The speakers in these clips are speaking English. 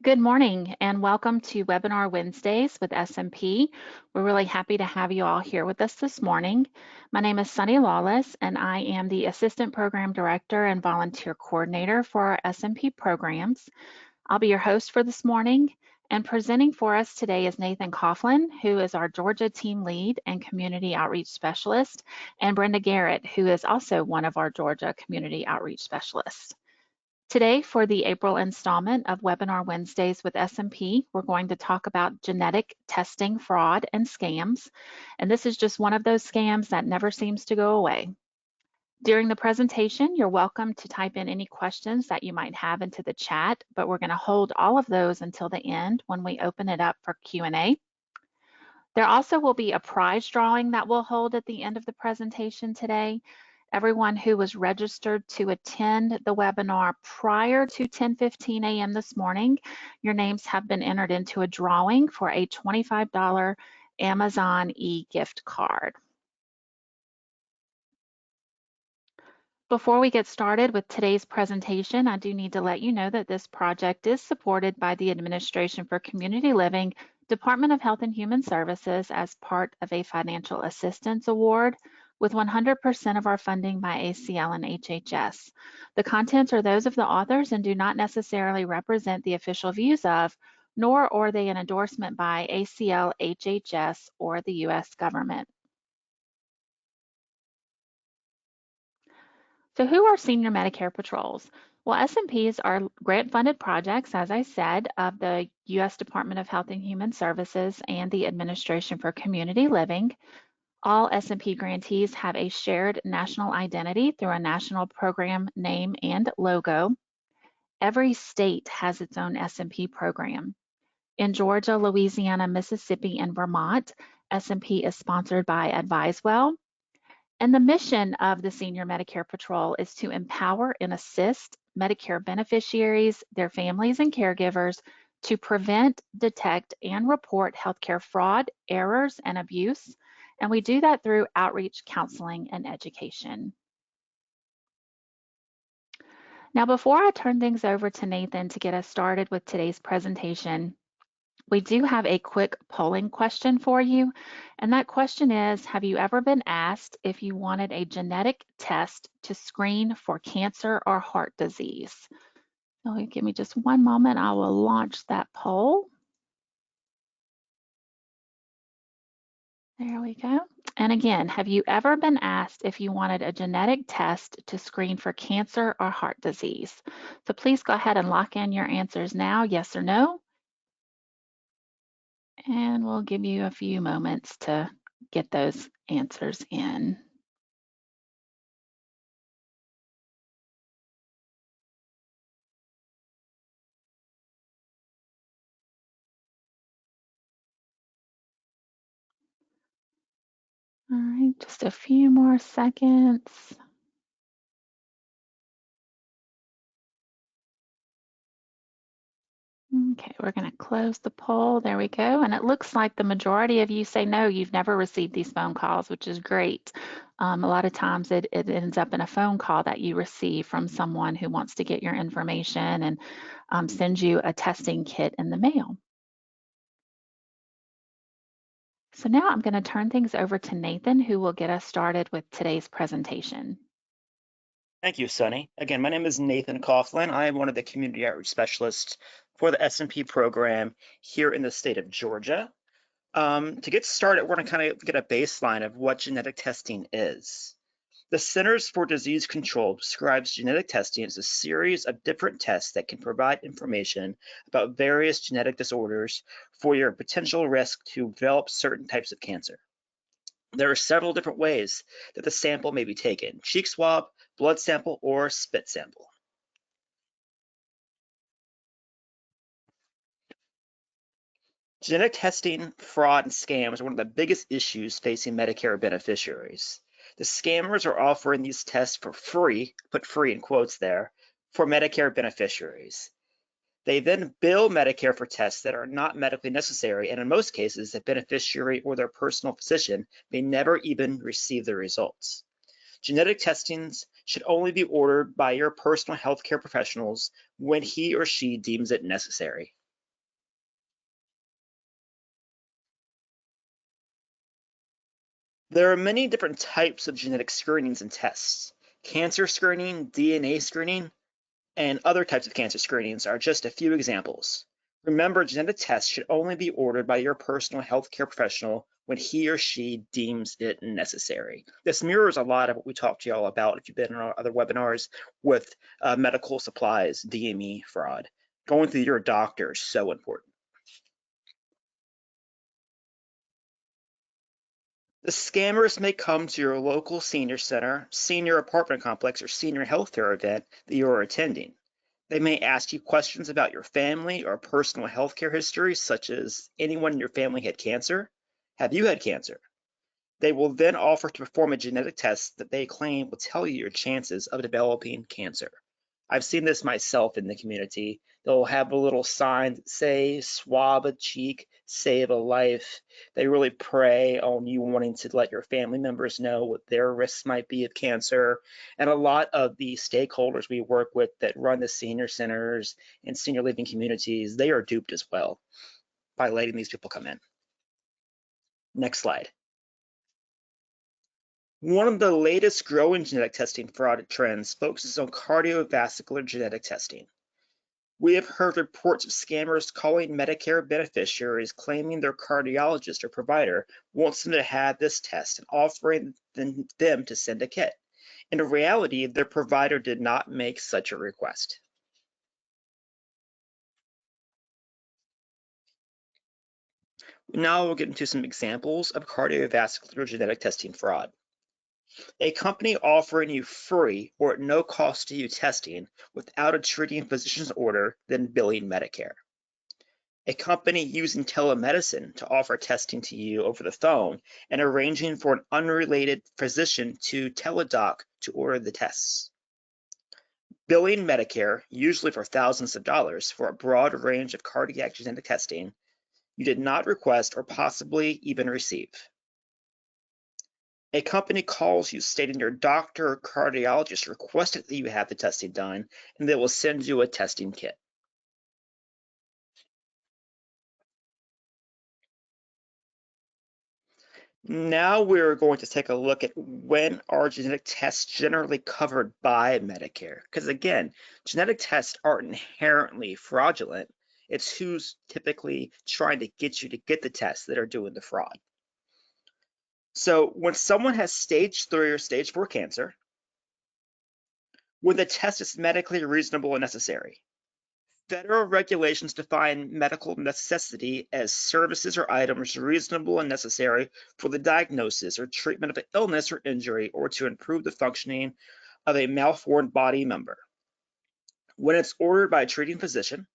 Good morning and welcome to Webinar Wednesdays with SMP. We're really happy to have you all here with us this morning. My name is Sunny Lawless and I am the Assistant Program Director and Volunteer Coordinator for our SMP programs. I'll be your host for this morning, and presenting for us today is Nathan Coughlin, who is our Georgia Team Lead and Community Outreach Specialist, and Brenda Garrett, who is also one of our Georgia Community Outreach Specialists. Today, for the April installment of Webinar Wednesdays with SMP, we're going to talk about genetic testing fraud and scams. And this is just one of those scams that never seems to go away. During the presentation, you're welcome to type in any questions that you might have into the chat, but we're going to hold all of those until the end when we open it up for Q&A. There also will be a prize drawing that we'll hold at the end of the presentation today. Everyone who was registered to attend the webinar prior to 10:15 a.m. this morning, your names have been entered into a drawing for a $25 Amazon e-gift card. Before we get started with today's presentation, I do need to let you know that this project is supported by the Administration for Community Living, Department of Health and Human Services as part of a financial assistance award with 100% of our funding by ACL and HHS. The contents are those of the authors and do not necessarily represent the official views of, nor are they an endorsement by ACL, HHS, or the U.S. government. So who are senior Medicare patrols? Well, SMPs are grant-funded projects, as I said, of the U.S. Department of Health and Human Services and the Administration for Community Living. All SMP grantees have a shared national identity through a national program name and logo. Every state has its own SMP program. In Georgia, Louisiana, Mississippi, and Vermont, SMP is sponsored by AdviseWell. And the mission of the Senior Medicare Patrol is to empower and assist Medicare beneficiaries, their families, and caregivers to prevent, detect, and report healthcare fraud, errors, and abuse. And we do that through outreach, counseling, and education. Now, before I turn things over to Nathan to get us started with today's presentation, we do have a quick polling question for you. And that question is, have you ever been asked if you wanted a genetic test to screen for cancer or heart disease? So give me just one moment, I will launch that poll. There we go. And again, have you ever been asked if you wanted a genetic test to screen for cancer or heart disease? So please go ahead and lock in your answers now, yes or no. And we'll give you a few moments to get those answers in. All right, just a few more seconds. Okay, we're going to close the poll. There we go. And it looks like the majority of you say no, you've never received these phone calls, which is great. A lot of times it ends up in a phone call that you receive from someone who wants to get your information and send you a testing kit in the mail. So now I'm going to turn things over to Nathan, who will get us started with today's presentation. Thank you, Sunny. Again, my name is Nathan Coughlin. I am one of the community outreach specialists for the SMP program here in the state of Georgia. To get started, we're going to kind of get a baseline of what genetic testing is. The Centers for Disease Control describes genetic testing as a series of different tests that can provide information about various genetic disorders for your potential risk to develop certain types of cancer. There are several different ways that the sample may be taken: cheek swab, blood sample, or spit sample. Genetic testing, fraud, and scams are one of the biggest issues facing Medicare beneficiaries. The scammers are offering these tests for free, put free in quotes there, for Medicare beneficiaries. They then bill Medicare for tests that are not medically necessary, and in most cases, the beneficiary or their personal physician may never even receive the results. Genetic testings should only be ordered by your personal healthcare professionals when he or she deems it necessary. There are many different types of genetic screenings and tests. Cancer screening, DNA screening, and other types of cancer screenings are just a few examples. Remember, genetic tests should only be ordered by your personal healthcare professional when he or she deems it necessary. This mirrors a lot of what we talked to y'all about if you've been in our other webinars with medical supplies, DME fraud. Going through your doctor is so important. The scammers may come to your local senior center, senior apartment complex, or senior healthcare event that you are attending. They may ask you questions about your family or personal healthcare history, such as anyone in your family had cancer? Have you had cancer? They will then offer to perform a genetic test that they claim will tell you your chances of developing cancer. I've seen this myself in the community. They'll have a little sign that say, swab a cheek, save a life. They really prey on you wanting to let your family members know what their risks might be of cancer. And a lot of the stakeholders we work with that run the senior centers and senior living communities, they are duped as well by letting these people come in. Next slide. One of the latest growing genetic testing fraud trends focuses on cardiovascular genetic testing. We have heard reports of scammers calling Medicare beneficiaries claiming their cardiologist or provider wants them to have this test and offering them to send a kit. In reality, their provider did not make such a request. Now we'll get into some examples of cardiovascular genetic testing fraud. A company offering you free or at no cost to you testing without a treating physician's order, then billing Medicare. A company using telemedicine to offer testing to you over the phone and arranging for an unrelated physician to teledoc to order the tests. Billing Medicare, usually for thousands of dollars, for a broad range of cardiac genetic testing you did not request or possibly even receive. A company calls you stating your doctor or cardiologist requested that you have the testing done, and they will send you a testing kit. Now we're going to take a look at when are genetic tests generally covered by Medicare. Because again, genetic tests aren't inherently fraudulent. It's who's typically trying to get you to get the tests that are doing the fraud. So when someone has stage 3 or stage 4 cancer, when the test is medically reasonable and necessary, federal regulations define medical necessity as services or items reasonable and necessary for the diagnosis or treatment of an illness or injury or to improve the functioning of a malformed body member. When it's ordered by a treating physician,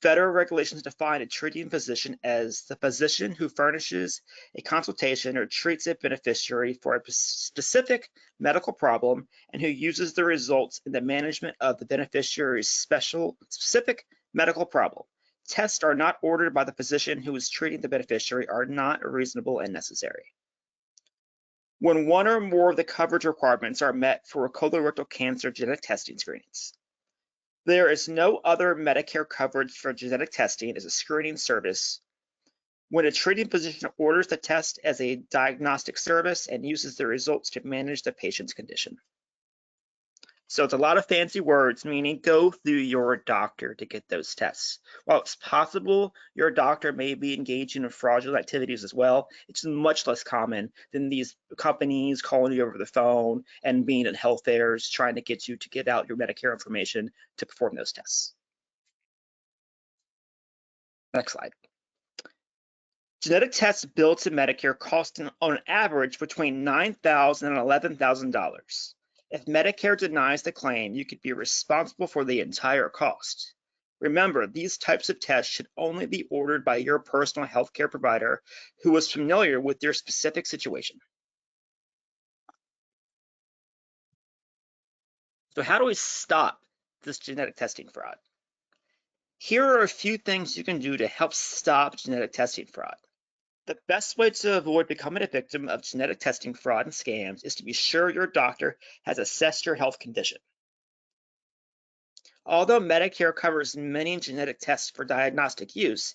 federal regulations define a treating physician as the physician who furnishes a consultation or treats a beneficiary for a specific medical problem and who uses the results in the management of the beneficiary's specific medical problem. Tests are not ordered by the physician who is treating the beneficiary are not reasonable and necessary. When one or more of the coverage requirements are met for colorectal cancer genetic testing screenings, there is no other Medicare coverage for genetic testing as a screening service when a treating physician orders the test as a diagnostic service and uses the results to manage the patient's condition. So it's a lot of fancy words, meaning go through your doctor to get those tests. While it's possible your doctor may be engaging in fraudulent activities as well, it's much less common than these companies calling you over the phone and being at health fairs trying to get you to give out your Medicare information to perform those tests. Next slide. Genetic tests billed to Medicare cost on average between $9,000 and $11,000. If Medicare denies the claim, you could be responsible for the entire cost. Remember, these types of tests should only be ordered by your personal healthcare provider who is familiar with your specific situation. So how do we stop this genetic testing fraud? Here are a few things you can do to help stop genetic testing fraud. The best way to avoid becoming a victim of genetic testing fraud and scams is to be sure your doctor has assessed your health condition. Although Medicare covers many genetic tests for diagnostic use,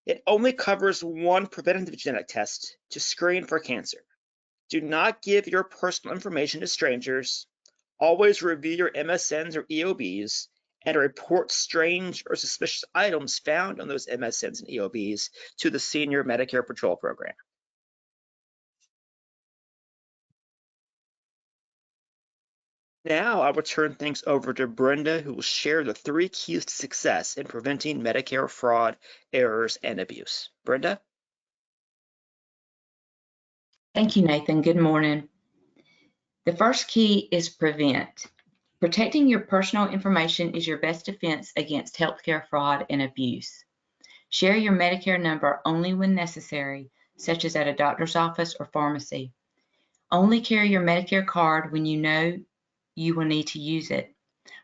it only covers one preventative genetic test to screen for cancer. Do not give your personal information to strangers. Always review your MSNs or EOBs and report strange or suspicious items found on those MSNs and EOBs to the Senior Medicare Patrol Program. Now I will turn things over to Brenda, who will share the 3 keys to success in preventing Medicare fraud, errors, and abuse. Brenda? Thank you, Nathan. Good morning. The first key is prevent. Protecting your personal information is your best defense against healthcare fraud and abuse. Share your Medicare number only when necessary, such as at a doctor's office or pharmacy. Only carry your Medicare card when you know you will need to use it.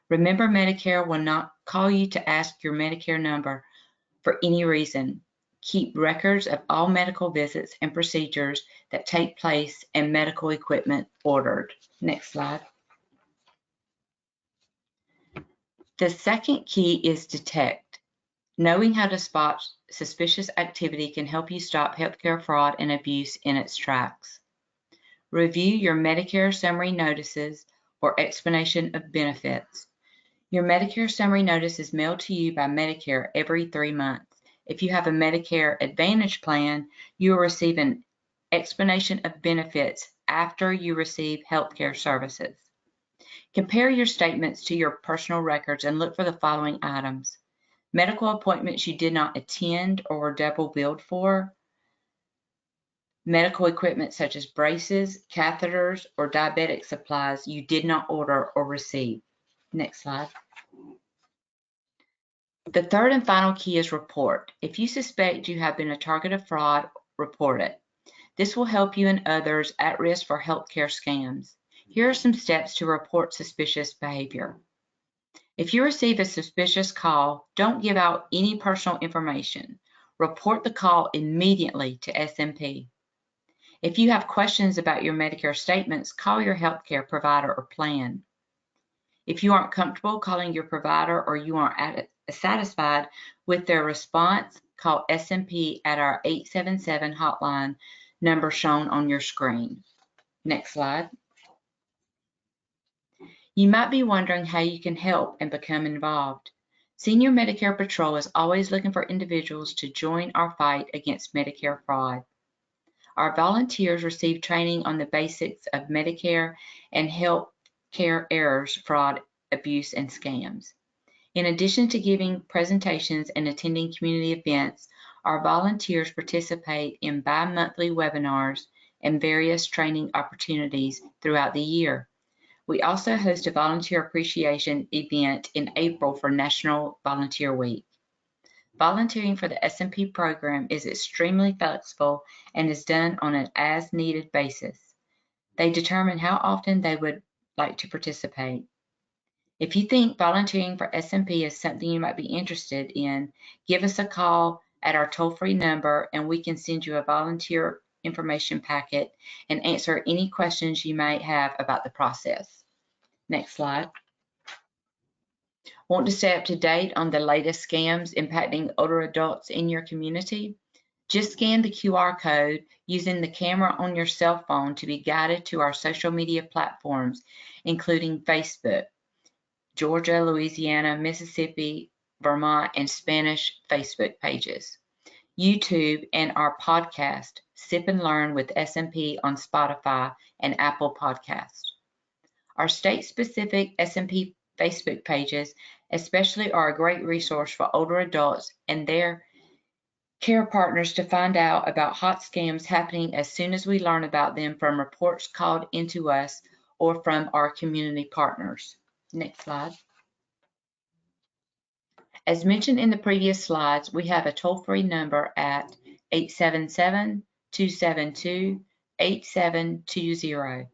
Remember, Medicare will not call you to ask your Medicare number for any reason. Keep records of all medical visits and procedures that take place and medical equipment ordered. Next slide. The second key is detect. Knowing how to spot suspicious activity can help you stop healthcare fraud and abuse in its tracks. Review your Medicare summary notices or explanation of benefits. Your Medicare summary notice is mailed to you by Medicare every 3 months. If you have a Medicare Advantage plan, you will receive an explanation of benefits after you receive healthcare services. Compare your statements to your personal records and look for the following items: medical appointments you did not attend or were double billed for, medical equipment such as braces, catheters, or diabetic supplies you did not order or receive. Next slide. The third and final key is report. If you suspect you have been a target of fraud, report it. This will help you and others at risk for healthcare scams. Here are some steps to report suspicious behavior. If you receive a suspicious call, don't give out any personal information. Report the call immediately to SMP. If you have questions about your Medicare statements, call your healthcare provider or plan. If you aren't comfortable calling your provider or you aren't satisfied with their response, call SMP at our 877 hotline number shown on your screen. Next slide. You might be wondering how you can help and become involved. Senior Medicare Patrol is always looking for individuals to join our fight against Medicare fraud. Our volunteers receive training on the basics of Medicare and healthcare errors, fraud, abuse, and scams. In addition to giving presentations and attending community events, our volunteers participate in bi-monthly webinars and various training opportunities throughout the year. We also host a volunteer appreciation event in April for National Volunteer Week. Volunteering for the SMP program is extremely flexible and is done on an as-needed basis. They determine how often they would like to participate. If you think volunteering for SMP is something you might be interested in, give us a call at our toll-free number and we can send you a volunteer information packet and answer any questions you might have about the process. Next slide. Want to stay up to date on the latest scams impacting older adults in your community? Just scan the QR code using the camera on your cell phone to be guided to our social media platforms, including Facebook, Georgia, Louisiana, Mississippi, Vermont, and Spanish Facebook pages, YouTube, and our podcast, Sip and Learn with SMP on Spotify and Apple Podcasts. Our state-specific SMP Facebook pages especially are a great resource for older adults and their care partners to find out about hot scams happening as soon as we learn about them from reports called into us or from our community partners. Next slide. As mentioned in the previous slides, we have a toll-free number at 877-272-8720.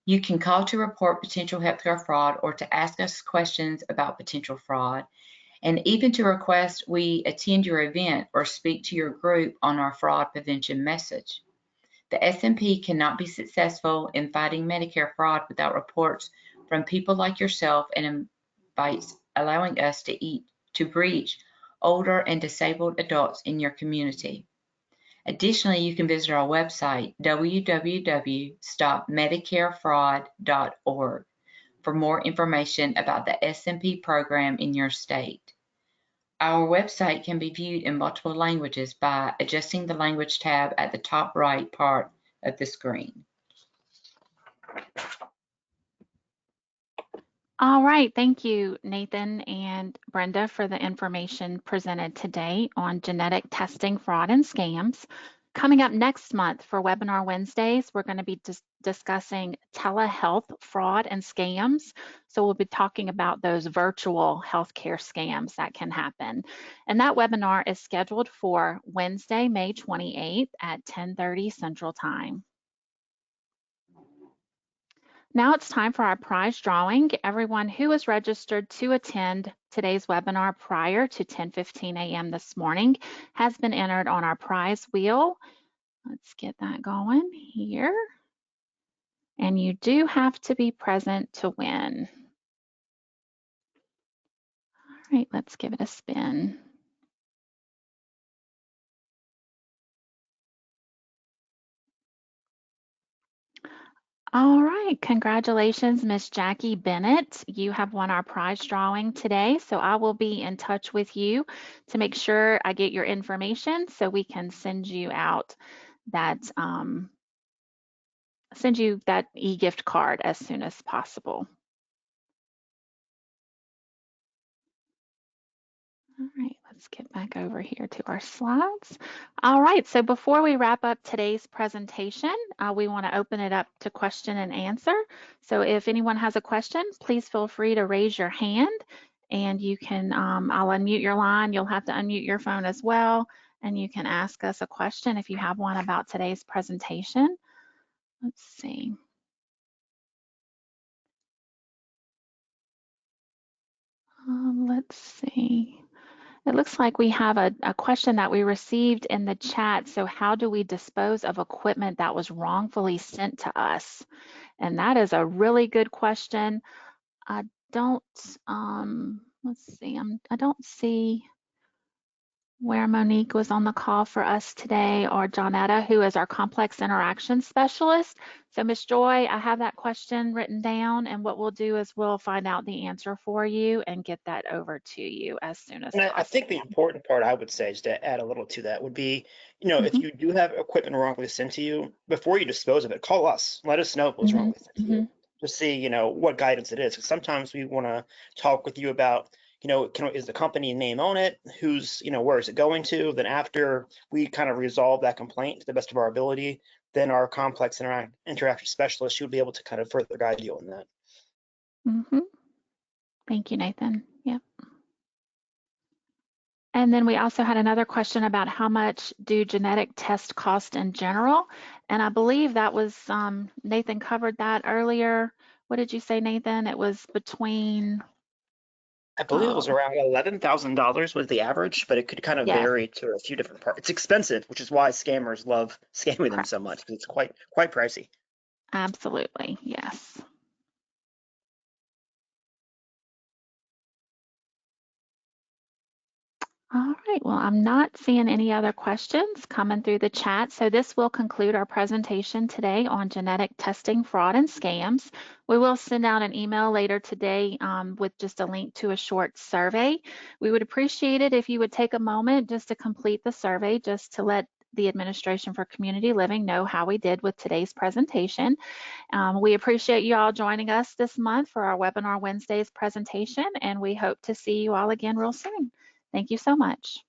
You can call to report potential healthcare fraud or to ask us questions about potential fraud, and even to request we attend your event or speak to your group on our fraud prevention message. The SMP cannot be successful in fighting Medicare fraud without reports from people like yourself and invites allowing us to reach older and disabled adults in your community. Additionally, you can visit our website, www.stopmedicarefraud.org, for more information about the SMP program in your state. Our website can be viewed in multiple languages by adjusting the language tab at the top right part of the screen. All right, thank you, Nathan and Brenda, for the information presented today on genetic testing, fraud, and scams. Coming up next month for Webinar Wednesdays, we're going to be discussing telehealth fraud and scams. So we'll be talking about those virtual healthcare scams that can happen. And that webinar is scheduled for Wednesday, May 28th at 10:30 Central Time. Now it's time for our prize drawing. Everyone who is registered to attend today's webinar prior to 10:15 a.m. this morning has been entered on our prize wheel. Let's get that going here. And you do have to be present to win. All right, let's give it a spin. All right, congratulations, Miss Jackie Bennett. You have won our prize drawing today, so I will be in touch with you to make sure I get your information so we can send you out that e-gift card as soon as possible. All right, let's get back over here to our slides. All right, so before we wrap up today's presentation, we want to open it up to question and answer. So if anyone has a question, please feel free to raise your hand and you can, I'll unmute your line. You'll have to unmute your phone as well, and you can ask us a question if you have one about today's presentation. Let's see. Let's see. It looks like we have a question that we received in the chat. So how do we dispose of equipment that was wrongfully sent to us? And that is a really good question. I don't, let's see, I don't see where Monique was on the call for us today, or Johnetta, who is our complex interaction specialist. So Ms. Joy, I have that question written down, and what we'll do is we'll find out the answer for you and get that over to you as soon as And I possible. think the important part I would say is to add a little to that would be, if you do have equipment wrongly sent to you, before you dispose of it, call us. Let us know if it was wrongly sent to you to see, what guidance it is. Because sometimes we want to talk with you about, is the company name on it? Who's, where is it going to? Then after we kind of resolve that complaint to the best of our ability, then our complex interaction specialist should be able to kind of further guide you on that. Thank you, Nathan. Yep. And then we also had another question about how much do genetic tests cost in general? And I believe that was, Nathan covered that earlier. What did you say, Nathan? It was between, I believe it was around $11,000 was the average, but it could kind of yes, vary to a few different parts. It's expensive, which is why scammers love scamming them correct. so much, because it's quite pricey. Absolutely, yes. All right, well, I'm not seeing any other questions coming through the chat, so this will conclude our presentation today on genetic testing, fraud, and scams. We will send out an email later today with just a link to a short survey. We would appreciate it if you would take a moment just to complete the survey, just to let the Administration for Community Living know how we did with today's presentation. We appreciate you all joining us this month for our Webinar Wednesdays presentation, and we hope to see you all again real soon. Thank you so much.